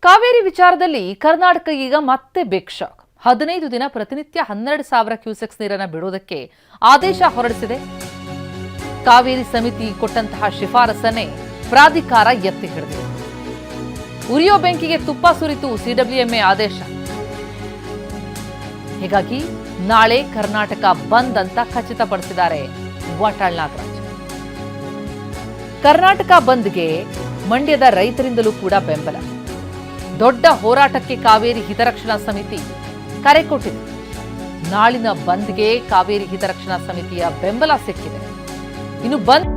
ಕಾವೇರಿ ವಿಚಾರದಲ್ಲಿ ಕರ್ನಾಟಕ ಈಗ ಮತ್ತೆ ಬಿಗ್ ಶಾಕ್. 15 ದಿನ ಪ್ರತಿನಿತ್ಯ 12,000 ಕ್ಯೂಸೆಕ್ಸ್ ನೀರನ್ನು ಬಿಡುವುದಕ್ಕೆ ಆದೇಶ ಹೊರಡಿಸಿದೆ. ಕಾವೇರಿ ಸಮಿತಿ ಕೊಟ್ಟಂತಹ ಶಿಫಾರಸನ್ನೇ ಪ್ರಾಧಿಕಾರ ಎತ್ತಿ ಹಿಡಿದಿದೆ. ಉರಿಯೋ ಬೆಂಕಿಗೆ ತುಪ್ಪ ಸುರಿತು ಸಿಡಬ್ಲ್ಯೂಎಂಎ ಆದೇಶ. ಹೀಗಾಗಿ ನಾಳೆ ಕರ್ನಾಟಕ ಬಂದ್ ಅಂತ ಖಚಿತಪಡಿಸಿದ್ದಾರೆ ವಾಟಾಳ್ ನಾಗರಾಜ್. ಕರ್ನಾಟಕ ಬಂದ್ಗೆ ಮಂಡ್ಯದ ರೈತರಿಂದಲೂ ಕೂಡ ಬೆಂಬಲ. ದೊಡ್ಡ ಹೋರಾಟಕ್ಕೆ ಕಾವೇರಿ ಹಿತರಕ್ಷಣಾ ಸಮಿತಿ ಕರೆ ಕೊಟ್ಟಿದೆ. ನಾಳಿನ ಬಂದ್ಗೆ ಕಾವೇರಿ ಹಿತರಕ್ಷಣಾ ಸಮಿತಿಯ ಬೆಂಬಲ ಸಿಕ್ಕಿದೆ. ಇನ್ನು ಬಂದ್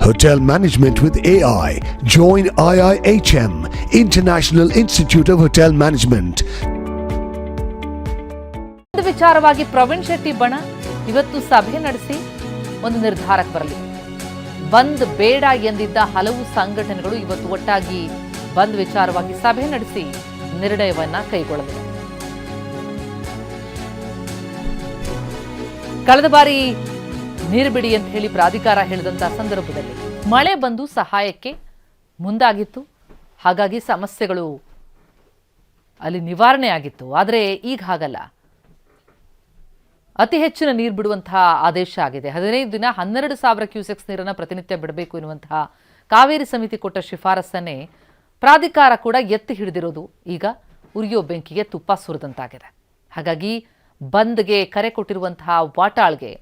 Hotel Management with AI. Join IIHM, International Institute of Hotel Management. ವಿಚಾರವಾಗಿ ಪ್ರವೀಣ್ ಶೆಟ್ಟಿ ಬಣ ಇವತ್ತು ಸಭೆ ನಡೆಸಿ ಒಂದು ನಿರ್ಧಾರಕ್ಕೆ ಬರಲಿದೆ. ಬಂದ್ ಬೇಡ ಎಂದಿದ್ದ ಹಲವು ಸಂಘಟನೆಗಳು ಇವತ್ತು ಒಟ್ಟಾಗಿ ಬಂದ್ ವಿಚಾರವಾಗಿ ಸಭೆ ನಡೆಸಿ ನಿರ್ಣಯವನ್ನ ಕೈಗೊಳ್ಳಲಿವೆ. ಕಳೆದ ಬಾರಿ ನೀರು ಬಿಡಿ ಅಂತ ಹೇಳಿ ಪ್ರಾಧಿಕಾರ ಹೇಳಿದಂತಹ ಸಂದರ್ಭದಲ್ಲಿ ಮಳೆ ಬಂದು ಸಹಾಯಕ್ಕೆ ಮುಂದಾಗಿತ್ತು. ಹಾಗಾಗಿ ಸಮಸ್ಯೆಗಳು ಅಲ್ಲಿ ನಿವಾರಣೆ ಆಗಿತ್ತು. ಆದರೆ ಈಗ ಹಾಗಲ್ಲ. ಅತಿ ಹೆಚ್ಚಿನ ನೀರು ಬಿಡುವಂತಹ ಆದೇಶ ಆಗಿದೆ. 15 ದಿನ 12,000 ಕ್ಯೂಸೆಕ್ಸ್ ನೀರನ್ನು ಪ್ರತಿನಿತ್ಯ ಬಿಡಬೇಕು ಎನ್ನುವಂತಹ ಕಾವೇರಿ ಸಮಿತಿ ಕೊಟ್ಟ ಶಿಫಾರಸನ್ನೇ ಪ್ರಾಧಿಕಾರ ಕೂಡ ಎತ್ತಿ ಹಿಡಿದಿರೋದು ಈಗ ಉರಿಯೋ ಬೆಂಕಿಗೆ ತುಪ್ಪ ಸುರಿದಂತಾಗಿದೆ. ಹಾಗಾಗಿ ಬಂದ್ಗೆ ಕರೆ ಕೊಟ್ಟಿರುವಂತಹ ವಾಟಾಳ್ಗೆ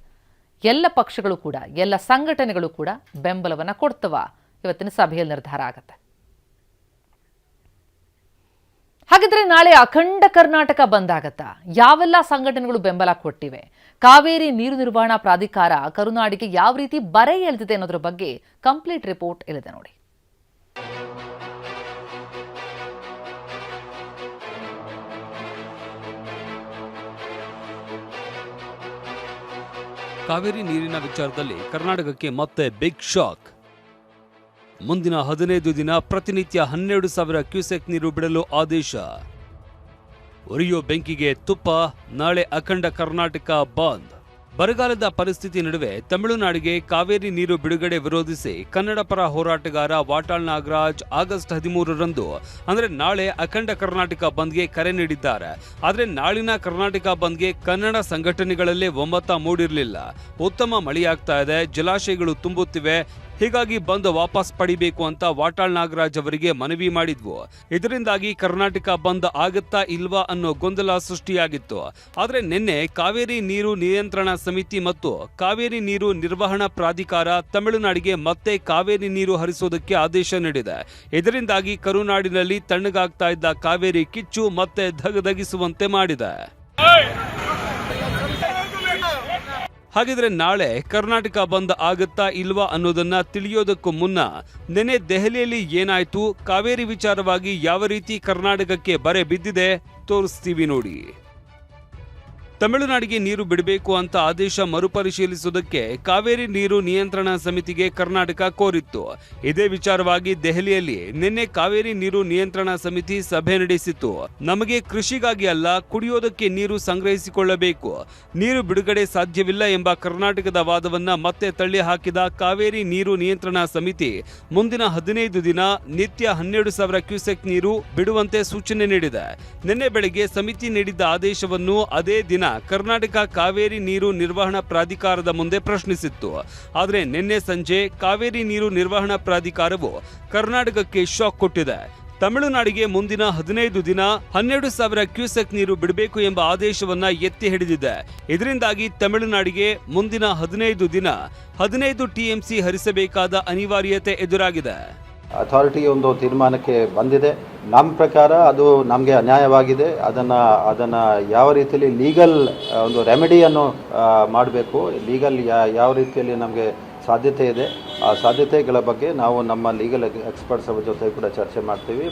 ಎಲ್ಲ ಪಕ್ಷಗಳು ಕೂಡ ಎಲ್ಲ ಸಂಘಟನೆಗಳು ಕೂಡ ಬೆಂಬಲವನ್ನು ಕೊಡ್ತವ. ಇವತ್ತಿನ ಸಭೆಯಲ್ಲಿ ನಿರ್ಧಾರ ಆಗುತ್ತೆ. ಹಾಗಿದ್ರೆ ನಾಳೆ ಅಖಂಡ ಕರ್ನಾಟಕ ಬಂದಾಗತ್ತಾ? ಯಾವೆಲ್ಲ ಸಂಘಟನೆಗಳು ಬೆಂಬಲ ಕೊಟ್ಟಿವೆ? ಕಾವೇರಿ ನೀರು ನಿರ್ವಹಣಾ ಪ್ರಾಧಿಕಾರ ಕರುನಾಡಿಗೆ ಯಾವ ರೀತಿ ಬರೆ ಎಳೆದಿದೆ ಅನ್ನೋದ್ರ ಬಗ್ಗೆ ಕಂಪ್ಲೀಟ್ ರಿಪೋರ್ಟ್ ಇಲ್ಲಿದೆ ನೋಡಿ. ಕಾವೇರಿ ನೀರಿನ ವಿಚಾರದಲ್ಲಿ ಕರ್ನಾಟಕಕ್ಕೆ ಮತ್ತೆ ಬಿಗ್ ಶಾಕ್. ಮುಂದಿನ 15 ದಿನ ಪ್ರತಿನಿತ್ಯ 12,000 ಕ್ಯೂಸೆಕ್ ನೀರು ಬಿಡಲು ಆದೇಶ. ಉರಿಯೋ ಬೆಂಕಿಗೆ ತುಪ್ಪ, ನಾಳೆ ಅಖಂಡ ಕರ್ನಾಟಕ ಬಂದ್. ಬರಗಾಲದ ಪರಿಸ್ಥಿತಿ ನಡುವೆ ತಮಿಳುನಾಡಿಗೆ ಕಾವೇರಿ ನೀರು ಬಿಡುಗಡೆ ವಿರೋಧಿಸಿ ಕನ್ನಡ ಪರ ಹೋರಾಟಗಾರ ವಾಟಾಳ್ ನಾಗರಾಜ್ ಆಗಸ್ಟ್ 13ರಂದು ಅಂದರೆ ನಾಳೆ ಅಖಂಡ ಕರ್ನಾಟಕ ಬಂದ್ಗೆ ಕರೆ ನೀಡಿದ್ದಾರೆ. ಆದರೆ ನಾಳಿನ ಕರ್ನಾಟಕ ಬಂದ್ಗೆ ಕನ್ನಡ ಸಂಘಟನೆಗಳಲ್ಲೇ ಒಮ್ಮತ ಮೂಡಿರಲಿಲ್ಲ. ಉತ್ತಮ ಮಳೆಯಾಗ್ತಾ ಇದೆ, ಜಲಾಶಯಗಳು ತುಂಬುತ್ತಿವೆ, ಹೀಗಾಗಿ ಬಂದ್ ವಾಪಸ್ ಪಡಿಬೇಕು ಅಂತ ವಾಟಾಳ್ ನಾಗರಾಜ್ ಅವರಿಗೆ ಮನವಿ ಮಾಡಿದ್ವು. ಇದರಿಂದಾಗಿ ಕರ್ನಾಟಕ ಬಂದ್ ಆಗತ್ತಾ ಇಲ್ವಾ ಅನ್ನೋ ಗೊಂದಲ ಸೃಷ್ಟಿಯಾಗಿತ್ತು. ಆದರೆ ನಿನ್ನೆ ಕಾವೇರಿ ನೀರು ನಿಯಂತ್ರಣ ಸಮಿತಿ ಮತ್ತು ಕಾವೇರಿ ನೀರು ನಿರ್ವಹಣಾ ಪ್ರಾಧಿಕಾರ ತಮಿಳುನಾಡಿಗೆ ಮತ್ತೆ ಕಾವೇರಿ ನೀರು ಹರಿಸೋದಕ್ಕೆ ಆದೇಶ ನೀಡಿದೆ. ಇದರಿಂದಾಗಿ ಕರುನಾಡಿನಲ್ಲಿ ತಣ್ಣಗಾಗ್ತಾ ಇದ್ದ ಕಾವೇರಿ ಕಿಚ್ಚು ಮತ್ತೆ ಧಗಧಗಿಸುವಂತೆ ಮಾಡಿದೆ. ಹಾಗಿದ್ರೆ ನಾಳೆ ಕರ್ನಾಟಕ ಬಂದ್ ಆಗತ್ತಾ ಇಲ್ವಾ ಅನ್ನೋದನ್ನ ತಿಳಿಯೋದಕ್ಕೂ ಮುನ್ನ ನೆನೆ ದೆಹಲಿಯಲ್ಲಿ ಏನಾಯ್ತು, ಕಾವೇರಿ ವಿಚಾರವಾಗಿ ಯಾವ ರೀತಿ ಕರ್ನಾಟಕಕ್ಕೆ ಬರೆ ಬಿದ್ದಿದೆ ತೋರಿಸ್ತೀವಿ ನೋಡಿ. ತಮಿಳುನಾಡಿಗೆ ನೀರು ಬಿಡಬೇಕು ಅಂತ ಆದೇಶ ಮರುಪರಿಶೀಲಿಸುವುದಕ್ಕೆ ಕಾವೇರಿ ನೀರು ನಿಯಂತ್ರಣ ಸಮಿತಿಗೆ ಕರ್ನಾಟಕ ಕೋರಿತ್ತು. ಇದೇ ವಿಚಾರವಾಗಿ ದೆಹಲಿಯಲ್ಲಿ ನಿನ್ನೆ ಕಾವೇರಿ ನೀರು ನಿಯಂತ್ರಣ ಸಮಿತಿ ಸಭೆ ನಡೆಸಿತ್ತು. ನಮಗೆ ಕೃಷಿಗಾಗಿ ಅಲ್ಲ, ಕುಡಿಯೋದಕ್ಕೆ ನೀರು ಸಂಗ್ರಹಿಸಿಕೊಳ್ಳಬೇಕು, ನೀರು ಬಿಡುಗಡೆ ಸಾಧ್ಯವಿಲ್ಲ ಎಂಬ ಕರ್ನಾಟಕದ ವಾದವನ್ನ ಮತ್ತೆ ತಳ್ಳಿ ಹಾಕಿದ ಕಾವೇರಿ ನೀರು ನಿಯಂತ್ರಣ ಸಮಿತಿ ಮುಂದಿನ 15 ದಿನ ನಿತ್ಯ 12,000 ಕ್ಯೂಸೆಕ್ ನೀರು ಬಿಡುವಂತೆ ಸೂಚನೆ ನೀಡಿದೆ. ನಿನ್ನೆ ಬೆಳಗ್ಗೆ ಸಮಿತಿ ನೀಡಿದ್ದ ಆದೇಶವನ್ನು ಅದೇ ದಿನ ಕರ್ನಾಟಕ ಕಾವೇರಿ ನೀರು ನಿರ್ವಹಣಾ ಪ್ರಾಧಿಕಾರದ ಮುಂದೆ ಪ್ರಶ್ನಿಸಿತ್ತು. ಆದರೆ ನಿನ್ನೆ ಸಂಜೆ ಕಾವೇರಿ ನೀರು ನಿರ್ವಹಣಾ ಪ್ರಾಧಿಕಾರವು ಕರ್ನಾಟಕಕ್ಕೆ ಶಾಕ್ ಕೊಟ್ಟಿದೆ. ತಮಿಳುನಾಡಿಗೆ ಮುಂದಿನ 15 ದಿನ 12,000 ಕ್ಯೂಸೆಕ್ ನೀರು ಬಿಡಬೇಕು ಎಂಬ ಆದೇಶವನ್ನ ಎತ್ತಿ ಹಿಡಿದಿದೆ. ಇದರಿಂದಾಗಿ ತಮಿಳುನಾಡಿಗೆ ಮುಂದಿನ 15 ದಿನ 15 ಟಿಎಂಸಿ ಹರಿಸಬೇಕಾದ ಅನಿವಾರ್ಯತೆ ಎದುರಾಗಿದೆ. ಅಥಾರಿಟಿ ಒಂದು ತೀರ್ಮಾನಕ್ಕೆ ಬಂದಿದೆ. ನಮ್ಮ ಪ್ರಕಾರ ಅದು ನಮಗೆ ಅನ್ಯಾಯವಾಗಿದೆ. ಅದನ್ನು ಯಾವ ರೀತಿಯಲ್ಲಿ ಲೀಗಲ್ ಒಂದು ರೆಮಿಡಿಯನ್ನು ಮಾಡಬೇಕು, ಲೀಗಲ್ ಯಾವ ರೀತಿಯಲ್ಲಿ ನಮಗೆ ಸಾಧ್ಯತೆ ಇದೆ, ಆ ಸಾಧ್ಯತೆಗಳ ಬಗ್ಗೆ ನಾವು ನಮ್ಮ ಲೀಗಲ್ ಎಕ್ಸ್ಪರ್ಟ್ಸ್ ಅವರ ಜೊತೆ ಕೂಡ ಚರ್ಚೆ ಮಾಡ್ತೀವಿ.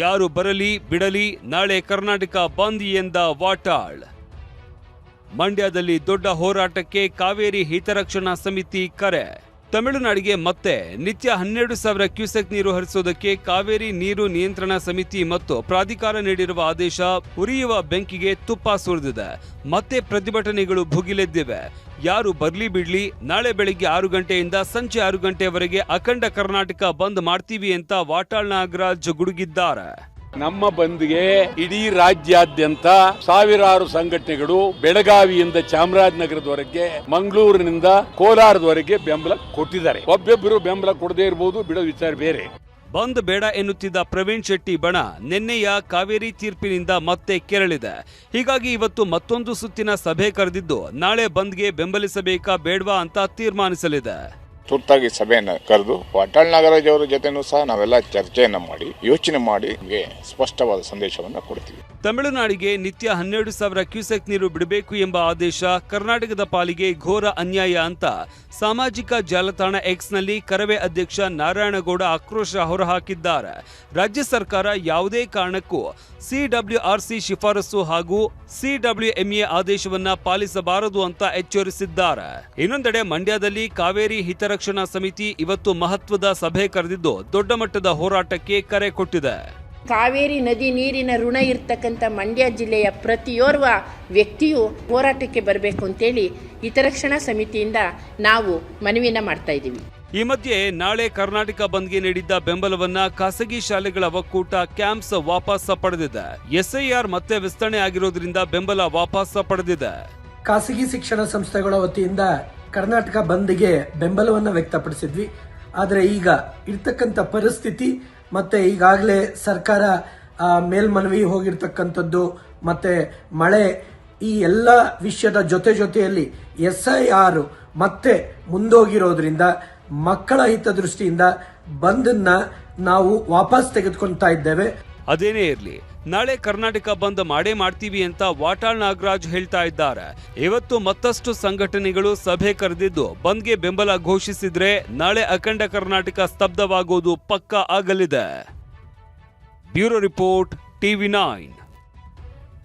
ಯಾರು ಬರಲಿ ಬಿಡಲಿ, ನಾಳೆ ಕರ್ನಾಟಕ ಬಂದ್ ಎಂದ ವಾಟಾಳ್. ಮಂಡ್ಯದಲ್ಲಿ ದೊಡ್ಡ ಹೋರಾಟಕ್ಕೆ ಕಾವೇರಿ ಹಿತರಕ್ಷಣಾ ಸಮಿತಿ ಕರೆ. ತಮಿಳುನಾಡಿಗೆ ಮತ್ತೆ ನಿತ್ಯ 12,000 ಕ್ಯೂಸೆಕ್ ನೀರು ಹರಿಸೋದಕ್ಕೆ ಕಾವೇರಿ ನೀರು ನಿಯಂತ್ರಣ ಸಮಿತಿ ಮತ್ತು ಪ್ರಾಧಿಕಾರ ನೀಡಿರುವ ಆದೇಶ ಉರಿಯುವ ಬೆಂಕಿಗೆ ತುಪ್ಪ ಸುರಿದಿದೆ. ಮತ್ತೆ ಪ್ರತಿಭಟನೆಗಳು ಭುಗಿಲೆದ್ದಿವೆ. ಯಾರು ಬರ್ಲಿ ಬಿಡ್ಲಿ, ನಾಳೆ ಬೆಳಿಗ್ಗೆ 6 ಗಂಟೆಯಿಂದ ಸಂಜೆ 6 ಗಂಟೆವರೆಗೆ ಅಖಂಡ ಕರ್ನಾಟಕ ಬಂದ್ ಮಾಡ್ತೀವಿ ಅಂತ ವಾಟಾಳ್ ನಾಗರಾಜ್ ಗುಡುಗಿದ್ದಾರೆ. ನಮ್ಮ ಬಂದ್ಗೆ ಇಡೀ ರಾಜ್ಯಾದ್ಯಂತ ಸಾವಿರಾರು ಸಂಘಟನೆಗಳು ಬೆಳಗಾವಿಯಿಂದ ಚಾಮರಾಜನಗರದವರೆಗೆ, ಮಂಗಳೂರಿನಿಂದ ಕೋಲಾರದವರೆಗೆ ಬೆಂಬಲ ಕೊಟ್ಟಿದ್ದಾರೆ. ಒಬ್ಬೊಬ್ಬರು ಬೆಂಬಲ ಕೊಡದೇ ಇರಬಹುದು, ಬಿಡೋ ವಿಚಾರ ಬೇರೆ. ಬಂದ್ ಬೇಡ ಎನ್ನುತ್ತಿದ್ದ ಪ್ರವೀಣ್ ಶೆಟ್ಟಿ ಬಣ ನಿನ್ನೆಯ ಕಾವೇರಿ ತೀರ್ಪಿನಿಂದ ಮತ್ತೆ ಕೆರಳಿದೆ. ಹೀಗಾಗಿ ಇವತ್ತು ಮತ್ತೊಂದು ಸುತ್ತಿನ ಸಭೆ ಕರೆದಿದ್ದು ನಾಳೆ ಬಂದ್ಗೆ ಬೆಂಬಲಿಸಬೇಕಾ ಬೇಡವಾ ಅಂತ ತೀರ್ಮಾನಿಸಲಿದೆ. ತುರ್ತಾಗಿ ಸಭೆಯನ್ನು ಕರೆದು ವಾಟಾಳ್ ನಾಗರಾಜ್ ಅವರ ಜೊತೆನೂ ಸಹ ನಾವೆಲ್ಲ ಚರ್ಚೆಯನ್ನು ಮಾಡಿ ಯೋಚನೆ ಮಾಡಿ ನಿಮಗೆ ಸ್ಪಷ್ಟವಾದ ಸಂದೇಶವನ್ನು ಕೊಡ್ತೀವಿ. ತಮಿಳುನಾಡಿಗೆ ನಿತ್ಯ 12,000 ಕ್ಯೂಸೆಕ್ ನೀರು ಬಿಡಬೇಕು ಎಂಬ ಆದೇಶ ಕರ್ನಾಟಕದ ಪಾಲಿಗೆ ಘೋರ ಅನ್ಯಾಯ ಅಂತ ಸಾಮಾಜಿಕ ಜಾಲತಾಣ ಎಕ್ಸ್ನಲ್ಲಿ ಕರವೇ ಅಧ್ಯಕ್ಷ ನಾರಾಯಣಗೌಡ ಆಕ್ರೋಶ ಹೊರಹಾಕಿದ್ದಾರೆ. ರಾಜ್ಯ ಸರ್ಕಾರ ಯಾವುದೇ ಕಾರಣಕ್ಕೂ ಸಿಡಬ್ಲ್ಯೂಆರ್ಸಿ ಶಿಫಾರಸು ಹಾಗೂ ಸಿಡಬ್ಲ್ಯೂಎಂಎ ಆದೇಶವನ್ನ ಪಾಲಿಸಬಾರದು ಅಂತ ಎಚ್ಚರಿಸಿದ್ದಾರೆ. ಇನ್ನೊಂದೆಡೆ ಮಂಡ್ಯದಲ್ಲಿ ಕಾವೇರಿ ಹಿತರಕ್ಷಣಾ ಸಮಿತಿ ಇವತ್ತು ಮಹತ್ವದ ಸಭೆ ಕರೆದಿದ್ದು ದೊಡ್ಡ ಮಟ್ಟದ ಹೋರಾಟಕ್ಕೆ ಕರೆ ಕೊಟ್ಟಿದೆ. ಕಾವೇರಿ ನದಿ ನೀರಿನ ಋಣ ಇರ್ತಕ್ಕಂಥ ಮಂಡ್ಯ ಜಿಲ್ಲೆಯ ಪ್ರತಿಯೋರ್ವ ವ್ಯಕ್ತಿಯು ಹೋರಾಟಕ್ಕೆ ಬರಬೇಕು ಅಂತೇಳಿ ಹಿತರಕ್ಷಣಾ ಸಮಿತಿಯಿಂದ ನಾವು ಮನವಿನ ಮಾಡ್ತಾ ಇದ್ದೀವಿ. ಈ ಮಧ್ಯೆ ನಾಳೆ ಕರ್ನಾಟಕ ಬಂದ್ಗೆ ನೀಡಿದ್ದ ಬೆಂಬಲವನ್ನ ಖಾಸಗಿ ಶಾಲೆಗಳ ಒಕ್ಕೂಟ ಕ್ಯಾಂಪ್ಸ್ ವಾಪಸ್ ಪಡೆದಿದೆ. ಎಸ್ಐಆರ್ ಮತ್ತೆ ವಿಸ್ತರಣೆ ಆಗಿರೋದ್ರಿಂದ ಬೆಂಬಲ ವಾಪಸ್ ಪಡೆದಿದೆ. ಖಾಸಗಿ ಶಿಕ್ಷಣ ಸಂಸ್ಥೆಗಳ ವತಿಯಿಂದ ಕರ್ನಾಟಕ ಬಂದ್ಗೆ ಬೆಂಬಲವನ್ನು ವ್ಯಕ್ತಪಡಿಸಿದ್ವಿ. ಆದರೆ ಈಗ ಇರ್ತಕ್ಕಂಥ ಪರಿಸ್ಥಿತಿ ಮತ್ತೆ ಈಗಾಗಲೇ ಸರ್ಕಾರ ಮೇಲ್ಮನವಿ ಹೋಗಿರ್ತಕ್ಕಂಥದ್ದು ಮತ್ತೆ ಮಳೆ, ಈ ಎಲ್ಲ ವಿಷಯದ ಜೊತೆಯಲ್ಲಿ SIR ಮತ್ತೆ ಮುಂದೋಗಿರೋದ್ರಿಂದ ಮಕ್ಕಳ ಹಿತದೃಷ್ಟಿಯಿಂದ ಬಂದನ್ನ ನಾವು ವಾಪಸ್ ತೆಗೆದುಕೊಳ್ತಾ ಇದ್ದೇವೆ. ಅದೇನೇ ಇರಲಿ, ನಾಳೆ ಕರ್ನಾಟಕ ಬಂದ್ ಮಾಡೇ ಮಾಡ್ತೀವಿ ಅಂತ ವಾಟಾಳ್ ನಾಗರಾಜ್ ಹೇಳ್ತಾ ಇದ್ದಾರೆ. ಇವತ್ತು ಮತ್ತಷ್ಟು ಸಂಘಟನೆಗಳು ಸಭೆ ಕರೆದಿದ್ದು ಬಂದ್ಗೆ ಬೆಂಬಲ ಘೋಷಿಸಿದ್ರೆ ನಾಳೆ ಅಖಂಡ ಕರ್ನಾಟಕ ಸ್ತಬ್ಧವಾಗೋದು ಪಕ್ಕಾ ಆಗಲಿದೆ. Bureau report, TV9.